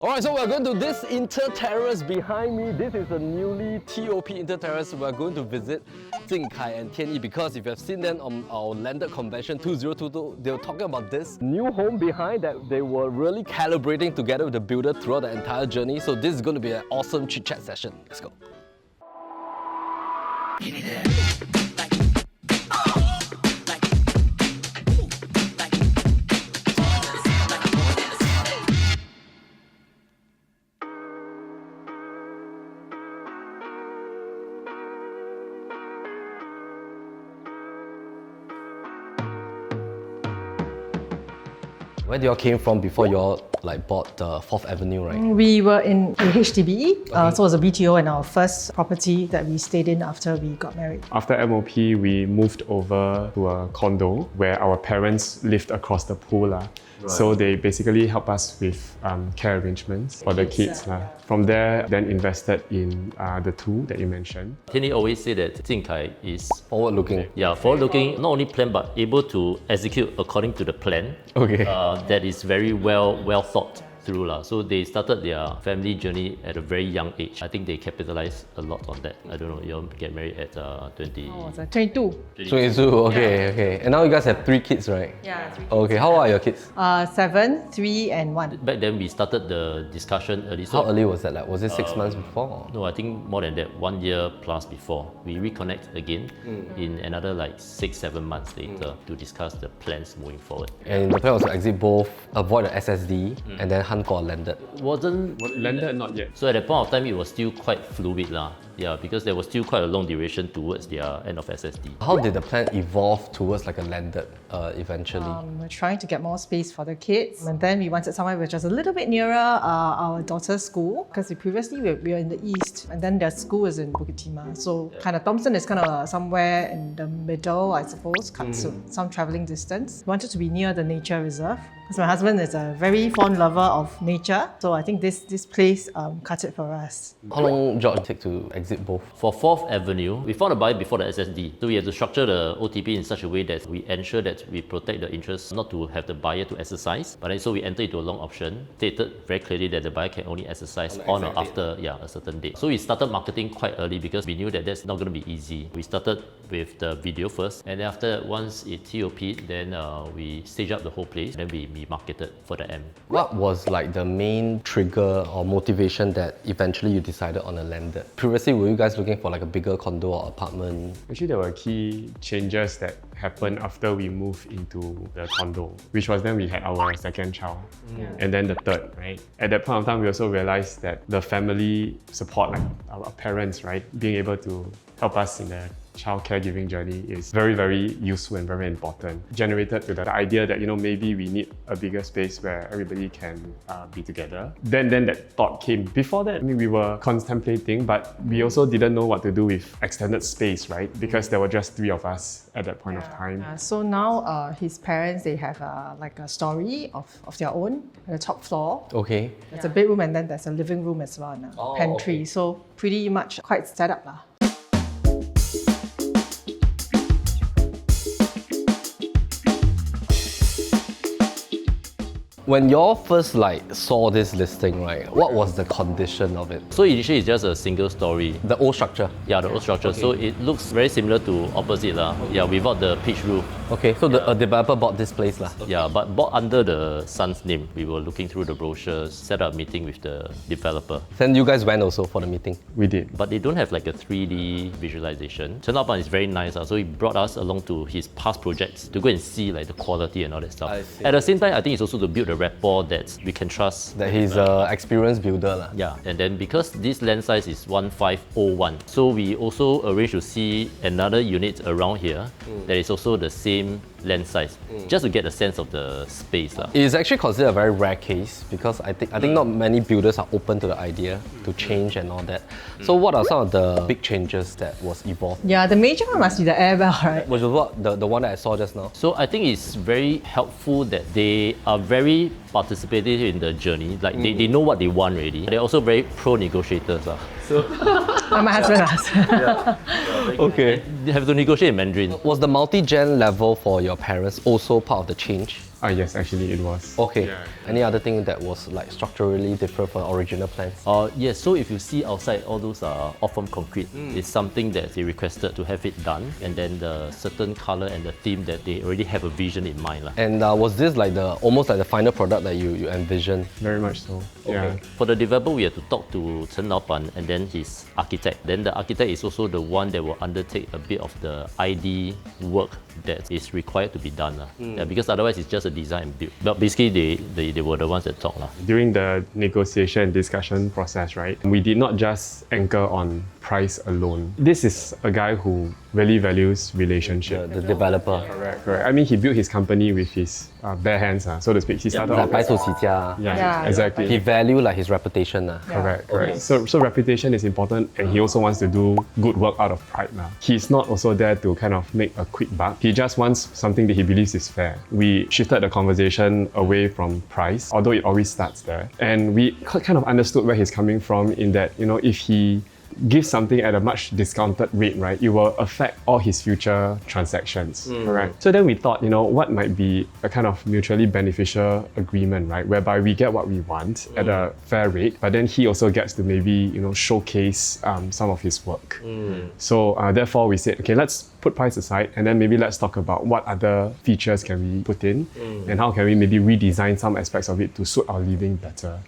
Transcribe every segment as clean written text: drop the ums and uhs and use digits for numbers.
Alright, so we're going to this Inter-Terrace behind me. This is a newly TOP Inter-Terrace. We're going to visit JingKai and TianYi because if you have seen them on our landed convention 2022, they were talking about this new home behind that they were really calibrating together with the builder throughout the entire journey. So this is going to be an awesome chit chat session. Let's go. Where do y'all came from before y'all bought the 4th Avenue, right? We were in a HDB, so it was a BTO and our first property that we stayed in after we got married. After MOP, we moved over to a condo where our parents lived across the pool. Right. So they basically help us with care arrangements for the kids. From there, then invested in the two that you mentioned. TianYi always say that JingKai is forward-looking. Yeah, forward-looking, not only plan but able to execute according to the plan. Okay. That is very well thought through. So they started their family journey at a very young age. I think they capitalized a lot on that. I don't know, you all get married at 20... Oh, 22. 22, okay. And now you guys have 3 kids, right? Yeah, 3 kids. Okay, how old are your kids? 7, 3 and 1. Back then we started the discussion early. How early was that? Was it 6 months before? Or? No, I think more than that, 1 year plus before. We reconnect again in another 6-7 months later to discuss the plans moving forward. And the plan was to exit both, avoid the SSD, and then hunt for a landed. Landed, not yet. So at that point of time, it was still quite fluid. Yeah, because there was still quite a long duration towards their end of SSD. How did the plan evolve towards a landed eventually? We're trying to get more space for the kids, and then we wanted somewhere which was a little bit nearer our daughter's school, because previously we were in the east, and then their school is in Bukit Timah. So kind of Thomson is kind of somewhere in the middle, I suppose, Katsu, some travelling distance. We wanted to be near the nature reserve, because my husband is a very fond lover of nature, so I think this place cut it for us. How long did it take to exit both? For 4th Avenue, we found a buyer before the SSD. So we have to structure the OTP in such a way that we ensure that we protect the interest, not to have the buyer to exercise. But then so we enter into a long option, stated very clearly that the buyer can only exercise on or after a certain date. So we started marketing quite early because we knew that that's not going to be easy. We started with the video first, and then after once it TOP'd, then we staged up the whole place, and then we marketed for the M. What was the main trigger or motivation that eventually you decided on a landed? Previously, were you guys looking for a bigger condo or apartment? Actually, there were key changes that happened after we moved into the condo, which was then we had our 2nd child, and then the 3rd, right? At that point of time, we also realized that the family support, our parents, right, being able to help us in the child caregiving journey is very, very useful and very important. Generated to the idea that maybe we need a bigger space where everybody can be together. Then that thought came. Before that, we were contemplating, but we also didn't know what to do with extended space, right? Because there were just 3 of us at that point of time. So now his parents, they have a story of their own at the top floor. Okay. There's a bedroom and then there's a living room as well, pantry. Okay. So pretty much quite set up. When y'all first saw this listing, right, what was the condition of it? So initially it's just a single story. The old structure? Yeah, the old structure. Okay. So it looks very similar to opposite. Yeah, without the pitch roof. Okay, so a developer bought this place? Yeah, but bought under the son's name. We were looking through the brochures, set up a meeting with the developer. Then you guys went also for the meeting? We did. But they don't have a 3D visualization. Chen Laoban is very nice, so he brought us along to his past projects to go and see the quality and all that stuff. At the same time, I think it's also to build a rapport that we can trust. That he's an experienced builder. Yeah, and then because this land size is 1501, so we also arranged to see another unit around here that is also the same land size, just to get a sense of the space. It is actually considered a very rare case because I think not many builders are open to the idea to change and all that. So what are some of the big changes that was evolved? Yeah, the major one must be the air bell, right? Which was what the one that I saw just now. So I think it's very helpful that they are very participative in the journey. They know what they want already. They're also very pro-negotiators. So my husband asked. Okay. They have to negotiate in Mandarin. Was the multi-gen level for your parents also part of the change? Yes, actually it was. Okay. Yeah. Any other thing that was like structurally different from the original plans? Yes, so if you see outside, all those are off-form concrete. It's something that they requested to have it done, and then the certain color and the theme that they already have a vision in mind. And was this like almost like the final product that you envisioned? Very much so. Yeah. For the developer, we have to talk to Chen Laoban and then his architect. Then the architect is also the one that will undertake a bit of the ID work that is required to be done. Yeah, because otherwise it's just a design and build. But basically, they were the ones that talk. During the negotiation and discussion process, right, we did not just anchor on price alone. This is a guy who really values relationship. The developer. Correct. I mean, he built his company with his bare hands, so to speak. He started off Like as- 白手起家. Yeah, exactly. He value like his reputation. Correct. So reputation is important, and he also wants to do good work out of pride. He's not also there to kind of make a quick buck. He just wants something that he believes is fair. We shifted the conversation away from price, although it always starts there. And we kind of understood where he's coming from in that, if he gives something at a much discounted rate, right, it will affect all his future transactions, correct? So then we thought, what might be a kind of mutually beneficial agreement, right, whereby we get what we want at a fair rate, but then he also gets to maybe, showcase some of his work. So therefore we said, okay, let's put price aside, and then maybe let's talk about what other features can we put in, and how can we maybe redesign some aspects of it to suit our living better.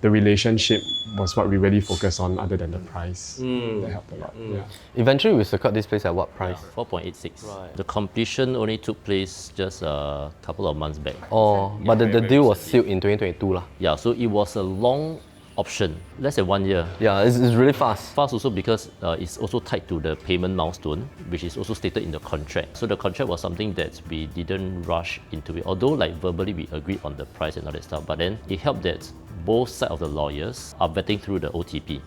The relationship was what we really focused on other than the price. That helped a lot. Yeah. Eventually, we secured this place at what price? 4.86. The completion only took place just a couple of months back. But the deal was sealed in 2022 lah. Yeah, so it was a long option, less than 1 year. Yeah, it's really fast. Fast also because it's also tied to the payment milestone, which is also stated in the contract. So the contract was something that we didn't rush into it, although like verbally we agreed on the price and all that stuff, but then it helped that both sides of the lawyers are vetting through the OTP.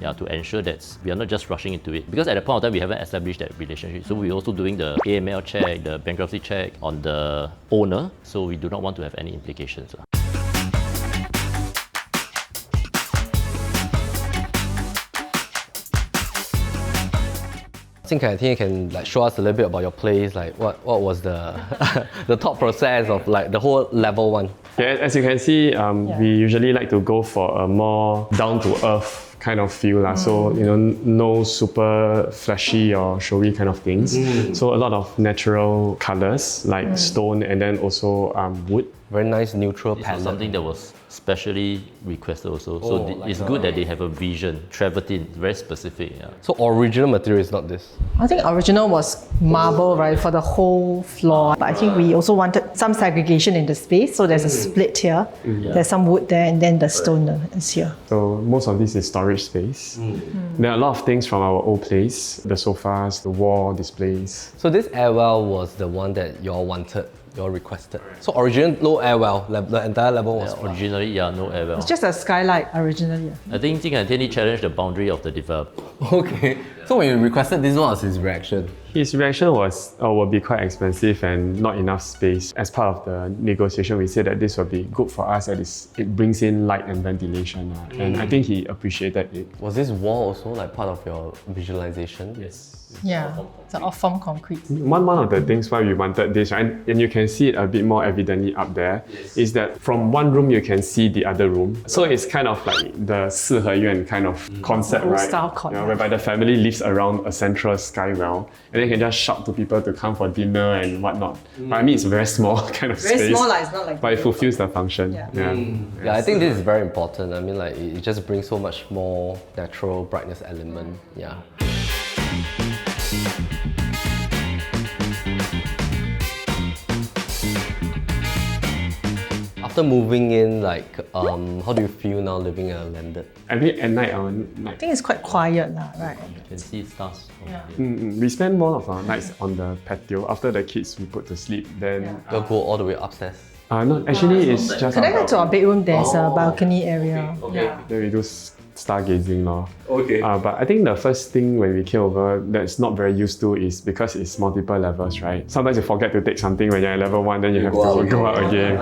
Yeah, to ensure that we are not just rushing into it. Because at the point of time, we haven't established that relationship. So we're also doing the AML check, the bankruptcy check on the owner. So we do not want to have any implications. JingKai, I think you can like show us a little bit about your place, like what was the the thought process of like the whole level 1. Yeah, as you can see, we usually like to go for a more down-to-earth kind of feel. So, no super flashy or showy kind of things. So a lot of natural colors like stone and then also wood. Very nice neutral This was palette. something that was specially requested also. So it's good that they have a vision, travertine, very specific. Yeah. So original material is not this. I think original was marble, right, for the whole floor. But I think we also wanted some segregation in the space. So there's a split here. There's some wood there, and then the stone is here. So most of this is storage space. There are a lot of things from our old place, the sofas, the wall displays. So this airwell was the one that you all wanted, you all requested. So original no airwell, the entire level was flat. Originally, no airwell. It's just a skylight originally. I think JingKai and TianYi challenged the boundary of the developer. Okay. So when you requested this, what was his reaction? His reaction was, will be quite expensive and not enough space. As part of the negotiation, we said that this will be good for us as it brings in light and ventilation. And I think he appreciated it. Was this wall also like part of your visualization? Yes. Yeah, it's an off-form concrete. One of the things why we wanted this, right, and you can see it a bit more evidently up there, is that from one room you can see the other room. So it's kind of like the 四合院 kind of concept, Old right? style concept. Whereby the family lives around a central skywell, and they can just shout to people to come for dinner and whatnot. But I mean, it's a very small kind of Very space. small, like, it's not like. But it fulfills the function. Yeah. Yeah, I think this is very important. I mean, like it just brings so much more natural brightness element. Yeah. After moving in, like, how do you feel now living in a landed? I mean, at night, I think it's quite quiet now, right? You can see stars. we spend more of our nights on the patio. After the kids we put to sleep, then You'll go all the way upstairs. no, actually it's just Connected to our bedroom, there's a balcony area. then we do stargazing lor. Okay. But I think the first thing when we came over that's not very used to is because it's multiple levels, right? Sometimes you forget to take something when you're at level 1, then you have to go out again.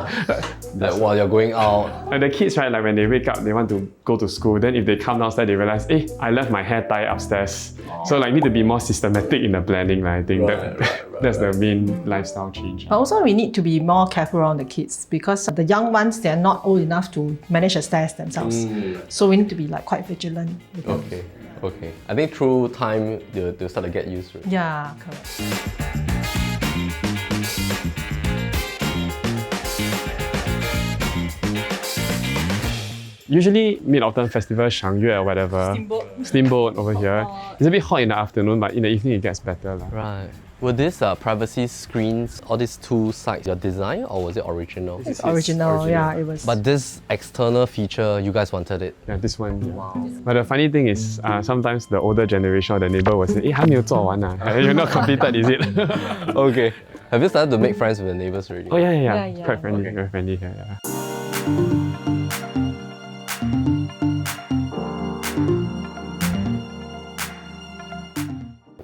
Like while you're going out. And the kids, right, like when they wake up, they want to go to school. Then if they come downstairs, they realize, I left my hair tie upstairs. So like need to be more systematic in the planning, I think. That's the main lifestyle change. But also we need to be more careful around the kids because the young ones, they're not old enough to manage the stairs themselves. So we need to be like quite vigilant with them. Okay. I think through time, they'll start to get used to it. Yeah, correct. Usually Mid-Autumn Festival, Shangyue or whatever, steamboat over here. It's a bit hot in the afternoon, but in the evening it gets better. Right. Were these privacy screens, all these two sides, your design or was it original? It's original, yeah, it was. But this external feature, you guys wanted it? Yeah, this one. Yeah. Wow. But the funny thing is, sometimes the older generation or the neighbor will say, 还没有做完啊. You're not completed, is it? Okay. Have you started to make friends with the neighbors already? Oh yeah. Quite friendly, very friendly here. Yeah.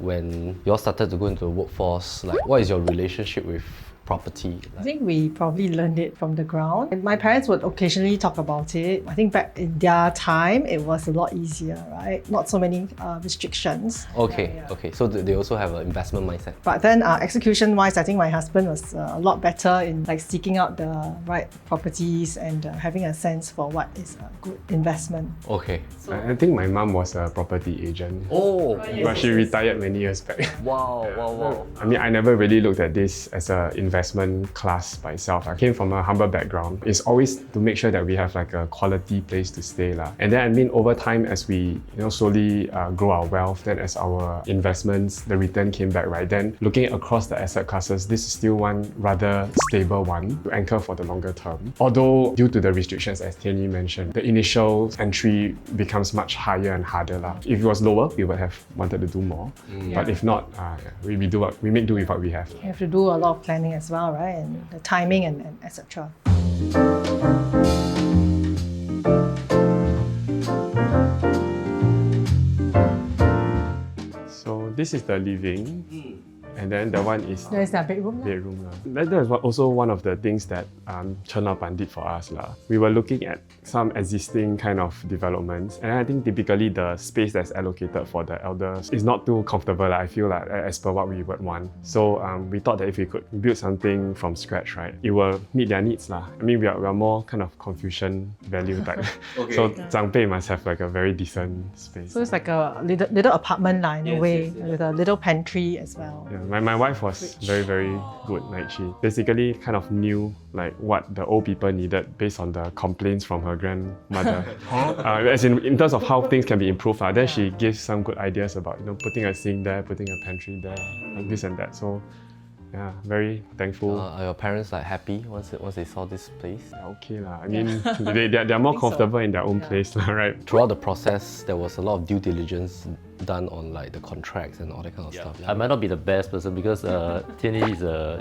When you all started to go into the workforce, like what is your relationship with property? I think we probably learned it from the ground. And my parents would occasionally talk about it. I think back in their time, it was a lot easier, right? Not so many restrictions. Okay. So they also have an investment mindset. But then execution-wise, I think my husband was a lot better in like seeking out the right properties and having a sense for what is a good investment. Okay. I think my mom was a property agent. Oh, But she retired many years back. Wow. I mean, I never really looked at this as an investment class by itself. I came from a humble background. It's always to make sure that we have like a quality place to stay. And then I mean, over time, as we slowly grow our wealth, then as our investments, the return came back, right? Then looking across the asset classes, this is still one rather stable one to anchor for the longer term. Although due to the restrictions, as TianYi mentioned, the initial entry becomes much higher and harder. If it was lower, we would have wanted to do more. But if not, we make do with what we have. You have to do a lot of planning as well, right? And the timing and etc. So this is the living. And then that one is There's that bedroom. bedroom. That was also one of the things that Chen Laoban did for us. We were looking at some existing kind of developments, and I think typically the space that's allocated for the elders is not too comfortable, I feel like, as per what we would want. So we thought that if we could build something from scratch, right, it will meet their needs. I mean, we are more kind of Confucian value type. So 长辈 must have like a very decent space. So it's like a little apartment in a way, with a little pantry as well. Yeah, my wife was very good. Like she basically kind of knew like what the old people needed based on the complaints from her grandmother. As in terms of how things can be improved. Then she gives some good ideas about putting a sink there, putting a pantry there, like this and that. So yeah, very thankful. Are your parents like happy once they saw this place? Okay lah. I mean, they're more comfortable in their own place, right? Throughout the process, there was a lot of due diligence done on like the contracts and all that kind of stuff. I might not be the best person because TianYi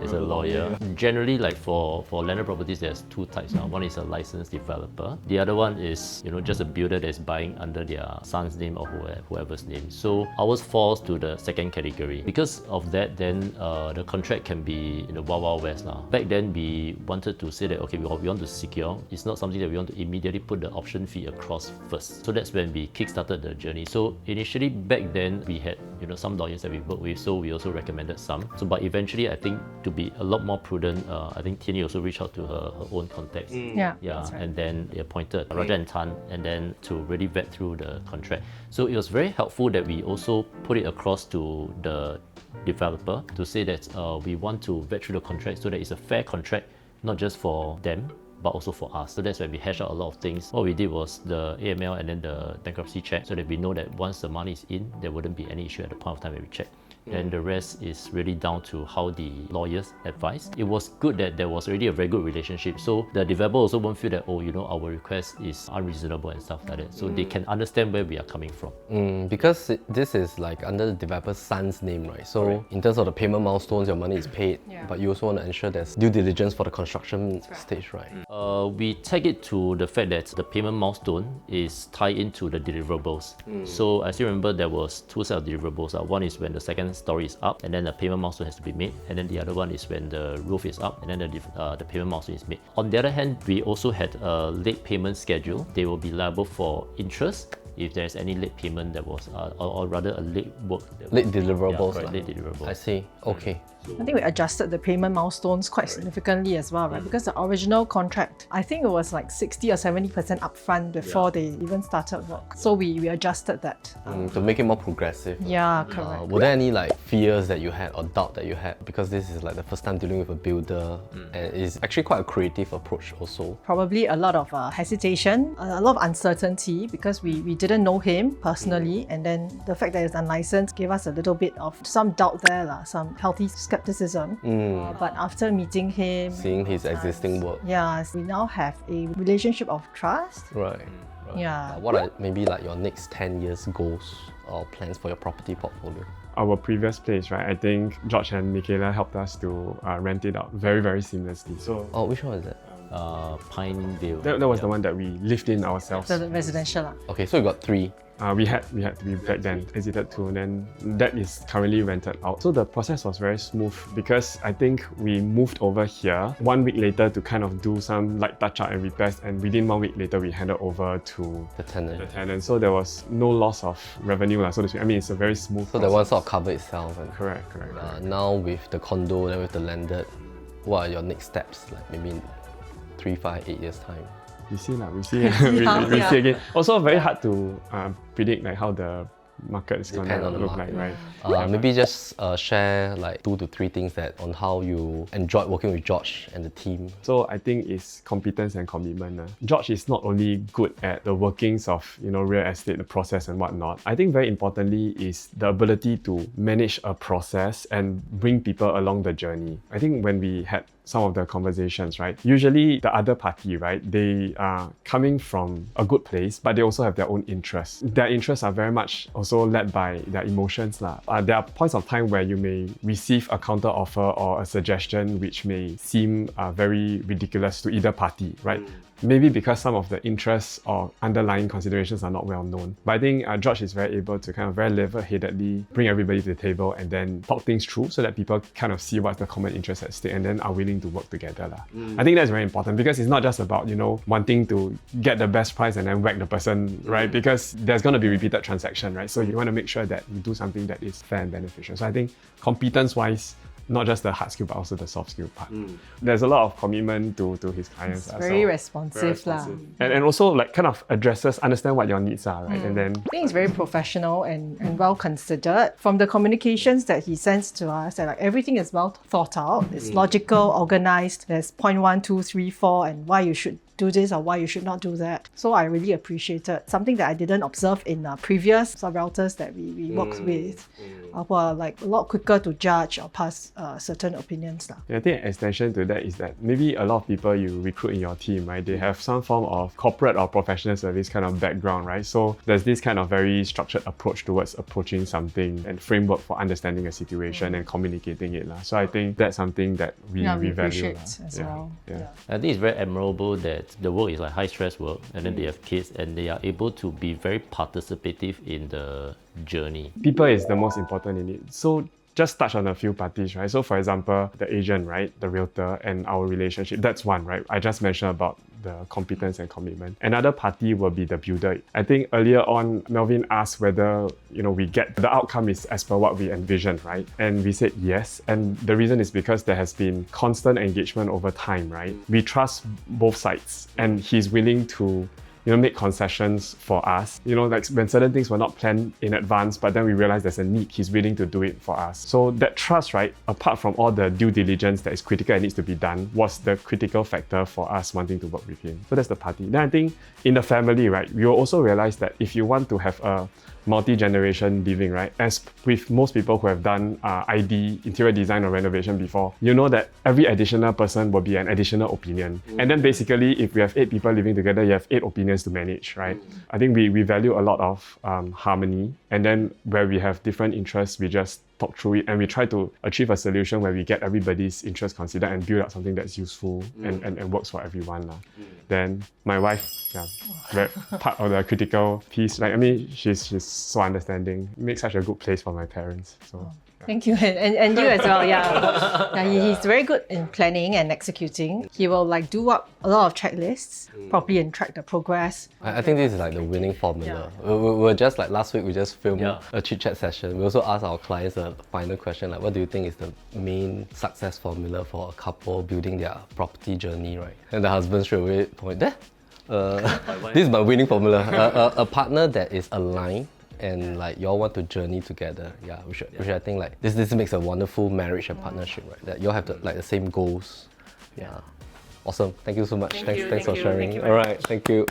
is a lawyer. Generally, like for landed properties, there's two types. One is a licensed developer. The other one is just a builder that's buying under their son's name or whoever's name. So ours falls to the second category. Because of that, then the contract can be in the wild west now. Back then, we wanted to say that okay, we want to secure. It's not something that we want to immediately put the option fee across first. So that's when we kickstarted the journey. So initially, back then we had some lawyers that we worked with, so we also recommended some. So but eventually, I think to be a lot more prudent, I think TianYi also reached out to her own contacts. Yeah, right. And then they appointed Roger and Tan, and then to really vet through the contract. So it was very helpful that we also put it across to the developer to say that we want to vet through the contract so that it's a fair contract, not just for them, but also for us. So that's when we hash out a lot of things. What we did was the AML and then the bankruptcy check, so that we know that once the money is in, there wouldn't be any issue at the point of time when we check. And the rest is really down to how the lawyers advise. It was good that there was already a very good relationship, so the developer also won't feel that our request is unreasonable and stuff like that. So they can understand where we are coming from. Because this is like under the developer's son's name, right? So in terms of the payment milestones, your money is paid, but you also want to ensure there's due diligence for the construction stage, right? We tag it to the fact that the payment milestone is tied into the deliverables. So I still remember there was two sets of deliverables. One is when the second story is up, and then the payment milestone has to be made, and then the other one is when the roof is up, and then the payment milestone is made. On the other hand, we also had a late payment schedule. They will be liable for interest if there's any late payment that was, or rather a late work. Late deliverables. Late deliverables. I see. Okay. I think we adjusted the payment milestones quite significantly as well, right? Because the original contract, I think it was like 60 or 70% upfront before they even started work. So we adjusted that. To make it more progressive. Yeah, correct. Were there any like fears that you had or doubt that you had? Because this is like the first time dealing with a builder and it's actually quite a creative approach also. Probably a lot of hesitation, a lot of uncertainty because we didn't know him personally, and then the fact that he's unlicensed gave us a little bit of some doubt there, some healthy skepticism. But after meeting him, Seeing his existing work. yeah, we now have a relationship of trust. Right. Yeah. What are maybe like your next 10 years goals or plans for your property portfolio? Our previous place, right? I think George and Michaela helped us to rent it out very, very seamlessly. So Oh, which one is that? Pineville. that was the one that we lived in ourselves. The residential. Okay, so you got 3. We had to be back then, exited 2, and then that is currently rented out. So the process was very smooth because I think we moved over here 1 week later to kind of do some light touch up and repairs, and within 1 week later we handed over to The tenant. the tenant. So there was no loss of revenue, so to speak. I mean, it's a very smooth So that one sort of covered itself. And Correct. now with the condo, then with the landed, what are your next steps? Like maybe in 3, 5, 8 years time? We see how, we yeah. see again. Also very hard to predict like how the market is going Depend to on the look market. like, right? Maybe just share like 2 to 3 things that on how you enjoyed working with George and the team. So I think it's competence and commitment. George is not only good at the workings of real estate, the process and whatnot. I think very importantly is the ability to manage a process and bring people along the journey. I think when we had some of the conversations, right? Usually the other party, right? They are coming from a good place, but they also have their own interests. Their interests are very much also led by their emotions. There are points of time where you may receive a counter offer or a suggestion which may seem very ridiculous to either party, right? Maybe because some of the interests or underlying considerations are not well known. But I think George is very able to kind of very level-headedly bring everybody to the table and then talk things through so that people kind of see what's the common interest at stake and then are willing to work together. I think that's very important because it's not just about, wanting to get the best price and then whack the person, right? Because there's going to be repeated transaction, right? So you want to make sure that you do something that is fair and beneficial. So I think competence-wise, not just the hard skill, but also the soft skill part. There's a lot of commitment to his clients. It's very responsive. And also like kind of understand what your needs are, right? And then I think it's very professional and well considered. From the communications that he sends to us, that like everything is well thought out, it's logical, organized. There's point 1, 2, 3, 4, and why you should do this or why you should not do that. So I really appreciated something that I didn't observe in previous sub-realtors that we worked with, who are like a lot quicker to judge or pass certain opinions. I think an extension to that is that maybe a lot of people you recruit in your team, right? They have some form of corporate or professional service kind of background, right? So there's this kind of very structured approach towards approaching something and framework for understanding a situation and communicating it. So I think that's something that we value. Appreciate as well. I think it's very admirable that the work is like high stress work and then they have kids and they are able to be very participative in the journey. People is the most important in it. So just touch on a few parties, right? So for example, the agent, right? The realtor and our relationship, that's one, right? I just mentioned about the competence and commitment. Another party will be the builder. I think earlier on, Melvin asked whether, we get the outcome is as per what we envisioned, right? And we said yes. And the reason is because there has been constant engagement over time, right? We trust both sides and he's willing to make concessions for us. Like when certain things were not planned in advance, but then we realized there's a need, he's willing to do it for us. So that trust, right, apart from all the due diligence that is critical and needs to be done, was the critical factor for us wanting to work with him. So that's the party. Then I think in the family, right, we will also realize that if you want to have a multi-generation living, right? As with most people who have done ID, interior design or renovation before, you know that every additional person will be an additional opinion. And then basically, if we have 8 people living together, you have 8 opinions to manage, right? I think we value a lot of harmony. And then where we have different interests, we just talk through it and we try to achieve a solution where we get everybody's interest considered and build out something that's useful and works for everyone. Then my wife, very part of the critical piece. She's so understanding. It makes such a good place for my parents. So Thank you, and you as well. Yeah, he's very good in planning and executing. He will like do up a lot of checklists properly and track the progress. I think this is like the winning formula. We're just like last week we just filmed a chit chat session. We also asked our clients a final question like, what do you think is the main success formula for a couple building their property journey, right? And the husband straight away point there. This is my winning formula. A partner that is aligned and like y'all want to journey together. Yeah, which I think like this makes a wonderful marriage and partnership, right? That y'all have like the same goals. Yeah. Awesome. Thank you so much. Thanks for sharing. All right. Thank you.